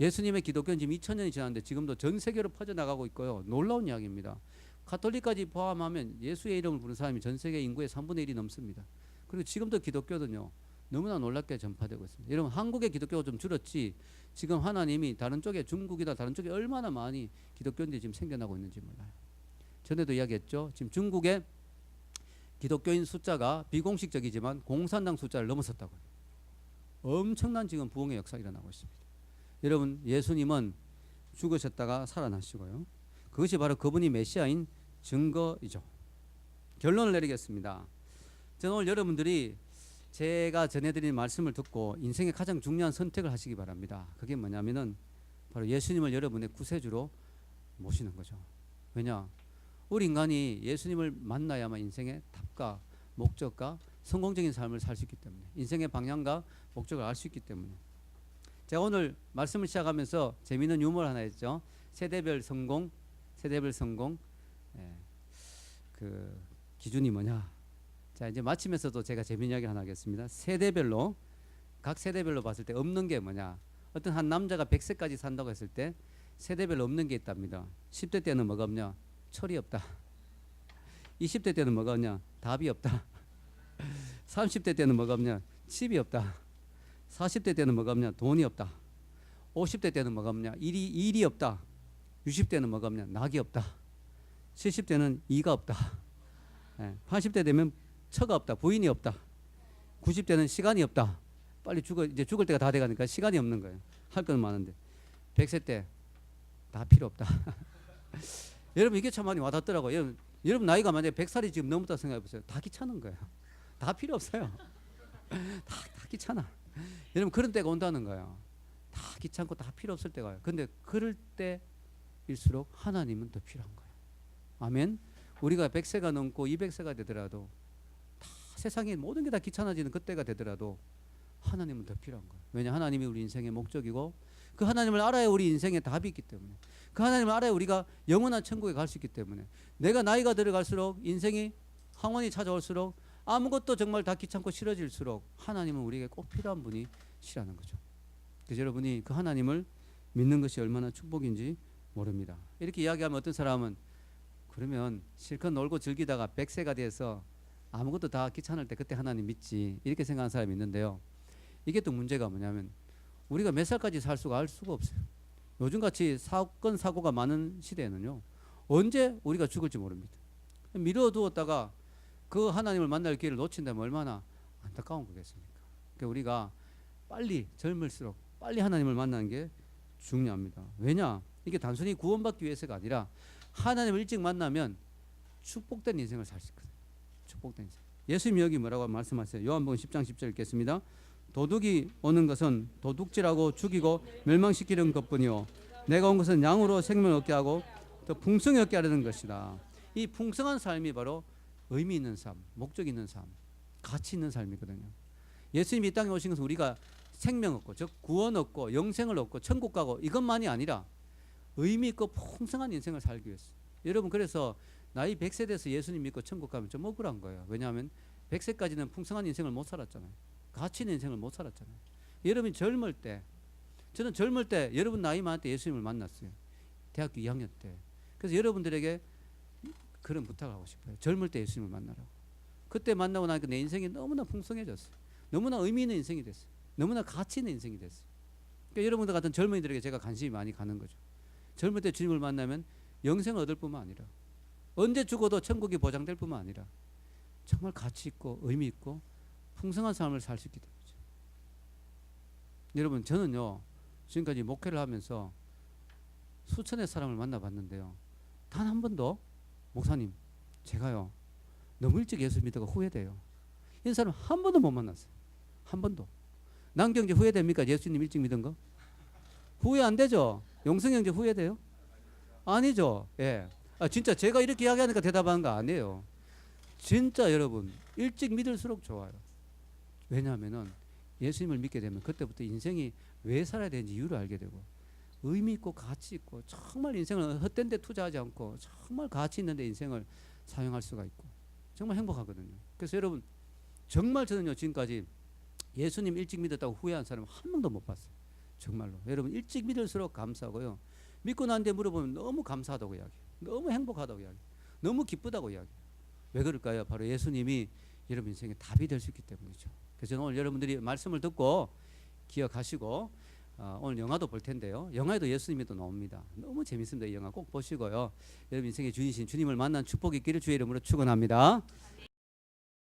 예수님의 기독교는 지금 2000년이 지났는데 지금도 전 세계로 퍼져나가고 있고요. 놀라운 이야기입니다. 가톨릭까지 포함하면 예수의 이름을 부르는 사람이 전 세계 인구의 3분의 1이 넘습니다. 그리고 지금도 기독교는요, 너무나 놀랍게 전파되고 있습니다. 여러분, 한국의 기독교가 좀 줄었지 지금 하나님이 다른 쪽에, 중국이나 다른 쪽에 얼마나 많이 기독교인들이 지금 생겨나고 있는지 몰라요. 전에도 이야기했죠. 지금 중국의 기독교인 숫자가 비공식적이지만 공산당 숫자를 넘어섰다고요. 엄청난 지금 부흥의 역사가 일어나고 있습니다. 여러분, 예수님은 죽으셨다가 살아나시고요. 그것이 바로 그분이 메시아인 증거이죠. 결론을 내리겠습니다. 저는 오늘 여러분들이 제가 전해드린 말씀을 듣고 인생의 가장 중요한 선택을 하시기 바랍니다. 그게 뭐냐면은 바로 예수님을 여러분의 구세주로 모시는 거죠. 왜냐? 우리 인간이 예수님을 만나야만 인생의 답과 목적과 성공적인 삶을 살 수 있기 때문에, 인생의 방향과 목적을 알 수 있기 때문에. 제가 오늘 말씀을 시작하면서 재미있는 유머를 하나 했죠. 세대별 성공. 그 기준이 뭐냐? 자, 이제 마치면서도 제가 재미있는 이야기 하나 하겠습니다. 각 세대별로 봤을 때 없는 게 뭐냐? 어떤 한 남자가 100세까지 산다고 했을 때 세대별로 없는 게 있답니다. 10대 때는 뭐가 없냐? 철이 없다. 20대 때는 뭐가 없냐? 답이 없다. 30대 때는 뭐가 없냐? 집이 없다. 40대 때는 뭐가 없냐? 돈이 없다. 50대 때는 뭐가 없냐? 일이 없다. 60대는 뭐가 없냐? 낙이 없다. 70대는 이가 없다. 80대 되면 처가 없다. 부인이 없다. 90대는 시간이 없다. 빨리 이제 죽을 때가 다 돼가니까 시간이 없는 거예요. 할 건 많은데. 100세 때 다 필요 없다. 여러분, 이게 참 많이 와닿더라고요. 여러분 나이가 만약에 100살이 지금 넘었다 생각해 보세요. 다 귀찮은 거예요. 다 필요 없어요. 다 귀찮아. 여러분, 그런 때가 온다는 거예요. 다 귀찮고 다 필요 없을 때가 와요. 근데 그럴 때일수록 하나님은 더 필요한 거예요. 아멘. 우리가 100세가 넘고 200세가 되더라도 다 세상에 모든 게 다 귀찮아지는 그때가 되더라도 하나님은 더 필요한 거예요. 왜냐? 하나님이 우리 인생의 목적이고 그 하나님을 알아야 우리 인생에 답이 있기 때문에, 그 하나님을 알아야 우리가 영원한 천국에 갈 수 있기 때문에, 내가 나이가 들어갈수록 인생이 황혼이 찾아올수록 아무것도 정말 다 귀찮고 싫어질수록 하나님은 우리에게 꼭 필요한 분이시라는 거죠. 그래서 여러분이 그 하나님을 믿는 것이 얼마나 축복인지 모릅니다. 이렇게 이야기하면 어떤 사람은 그러면 실컷 놀고 즐기다가 100세가 돼서 아무것도 다 귀찮을 때 그때 하나님 믿지, 이렇게 생각하는 사람이 있는데요. 이게 또 문제가 뭐냐면 우리가 몇 살까지 살 수가 알 수가 없어요. 요즘같이 사건 사고가 많은 시대에는요, 언제 우리가 죽을지 모릅니다. 미뤄두었다가 그 하나님을 만날 기회를 놓친다면 얼마나 안타까운 거겠습니까? 그러니까 우리가 빨리 젊을수록 빨리 하나님을 만나는 게 중요합니다. 왜냐? 이게 단순히 구원받기 위해서가 아니라 하나님을 일찍 만나면 축복된 인생을 살 수 있거든요. 축복된 인생. 예수님이 여기 뭐라고 말씀하세요? 요한복음 10장 10절 읽겠습니다. 도둑이 오는 것은 도둑질하고 죽이고 멸망시키는 것뿐이요, 내가 온 것은 양으로 생명을 얻게 하고 더 풍성히 얻게 하려는 것이다. 이 풍성한 삶이 바로 의미 있는 삶, 목적 있는 삶, 가치 있는 삶이거든요. 예수님이 이 땅에 오신 것은 우리가 생명 얻고, 즉 구원 얻고 영생을 얻고 천국 가고 이것만이 아니라 의미 있고 풍성한 인생을 살기 위해서. 여러분, 그래서 나이 100세 돼서 예수님 믿고 천국 가면 좀 억울한 거예요. 왜냐하면 100세까지는 풍성한 인생을 못 살았잖아요. 가치 있는 인생을 못 살았잖아요. 여러분이 젊을 때, 저는 젊을 때 여러분 나이 많을 때 예수님을 만났어요. 대학교 2학년 때. 그래서 여러분들에게 그런 부탁을 하고 싶어요. 젊을 때 예수님을 만나라고. 그때 만나고 나니까 내 인생이 너무나 풍성해졌어요. 너무나 의미 있는 인생이 됐어요. 너무나 가치 있는 인생이 됐어요. 그러니까 여러분들 같은 젊은이들에게 제가 관심이 많이 가는 거죠. 젊을 때 주님을 만나면 영생을 얻을 뿐만 아니라 언제 죽어도 천국이 보장될 뿐만 아니라 정말 가치 있고 의미 있고 풍성한 삶을 살 수 있기 때문이죠. 여러분, 저는요 지금까지 목회를 하면서 수천의 사람을 만나봤는데요, 단 한 번도 목사님 제가요 너무 일찍 예수 믿다가 후회돼요, 이런 사람 한 번도 못 만났어요. 한 번도. 남경제 후회됩니까? 예수님 일찍 믿은 거? 후회 안 되죠? 용성형제 후회돼요? 아니죠. 예. 진짜 제가 이렇게 이야기하니까 대답하는 거 아니에요. 진짜 여러분 일찍 믿을수록 좋아요. 왜냐하면은 예수님을 믿게 되면 그때부터 인생이 왜 살아야 되는지 이유를 알게 되고 의미 있고 가치 있고 정말 인생을 헛된 데 투자하지 않고 정말 가치 있는 데 인생을 사용할 수가 있고 정말 행복하거든요. 그래서 여러분 정말 저는요 지금까지 예수님 일찍 믿었다고 후회한 사람 한 명도 못 봤어요. 정말로. 여러분 일찍 믿을수록 감사하고요. 믿고 난 뒤에 물어보면 너무 감사하다고 이야기해요. 너무 행복하다고 이야기해요. 너무 기쁘다고 이야기해요. 왜 그럴까요? 바로 예수님이 여러분 인생의 답이 될 수 있기 때문이죠. 그래서 저는 오늘 여러분들이 말씀을 듣고 기억하시고 오늘 영화도 볼 텐데요. 영화에도 예수님이 또 나옵니다. 너무 재밌습니다. 이 영화 꼭 보시고요. 여러분 인생의 주인이신 주님을 만난 축복이 있기를 주의 이름으로 축원합니다.